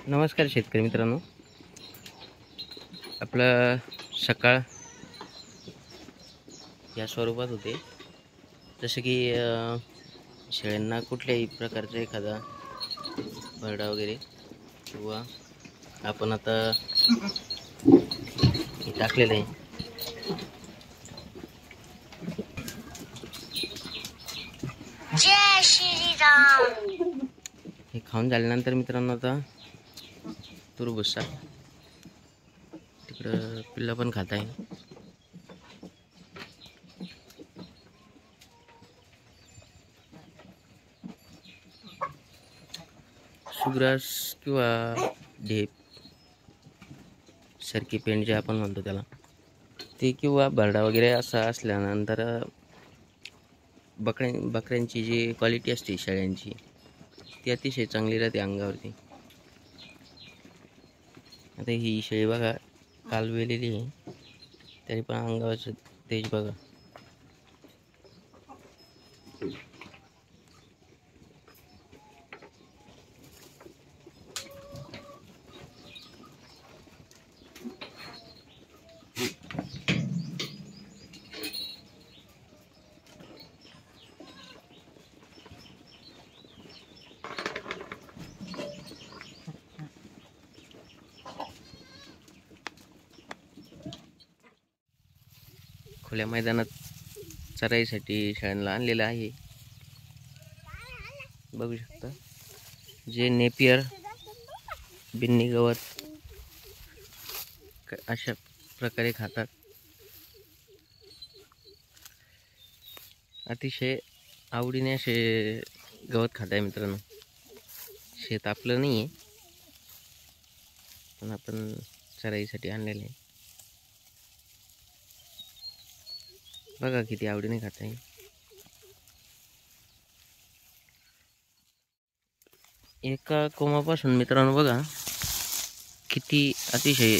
नमस्कार शेतकरी मित्रांनो, आपलं सकाळ या स्वरूपात होते. जसे की शेळ्यांना कुठल्याही प्रकारचा एखादा भरडा वगैरे किंवा आपण आता हे टाकलेलं आहे. जय श्रीराम. हे खाऊन झाल्यानंतर मित्रांनो आता तूर भुसा तिकडं पिल्ला पण खात आहे. सुग्रास किंवा ढेप सरकी पेंड जे आपण म्हणतो त्याला ते किंवा भरडा वगैरे असा असल्यानंतर बकऱ्यांची जी क्वालिटी असते शेळ्यांची ती अतिशय चांगली राहते अंगावरती. आता ही शेळी बघा काल वेलेली आहे तरी पण अंगावरचं तेज बघा. खुल्या मैदानात चराईसाठी शेळ्यांना आणलेलं आहे. बघू शकता जे नेपियर बिन्नी गवत अशा प्रकारे खातात. अतिशय आवडीने असे गवत खात आहे मित्रांनो. शेत आपलं नाही आहे पण आपण चराईसाठी आणलेलं आहे. बघा किती आवडीने खात आहे. एका कोमापासून मित्रांनो बघा किती अतिशय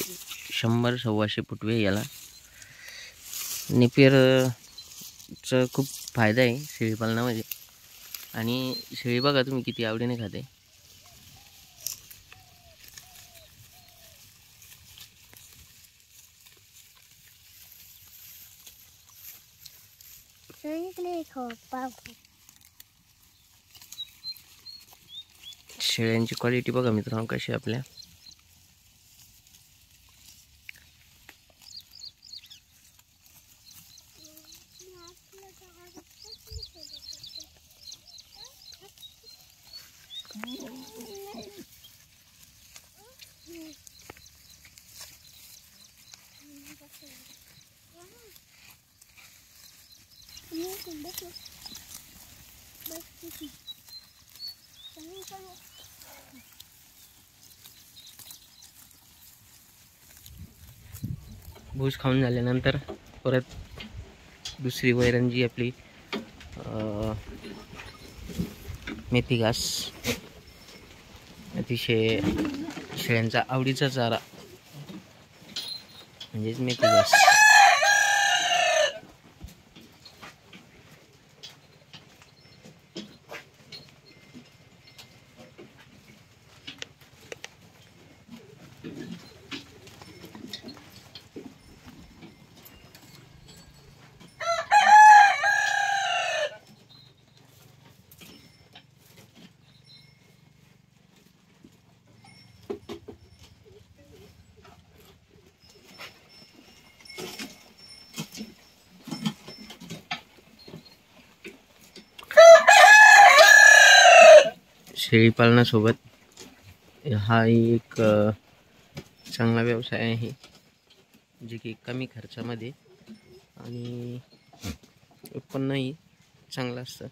100-125 फुटवे याला. नेपियरचा खूप फायदा आहे शेळी पालनामध्ये. आणि शेळी बघा तुम्ही किती आवडीने खाते. शेळ्यांची क्वालिटी बघा मित्रांनो कशी आपल्या. भूस खाऊन झाल्यानंतर परत दुसरी वैरण जी आपली मेथी घास, अतिशय शेळ्यांचा आवडीचा चारा म्हणजेच मेथी घास. शेळी पालनासोबत हा एक चांगला व्यवसाय आहे जे की कमी खर्चामध्ये आणि उत्पन्नही चांगलं असतं.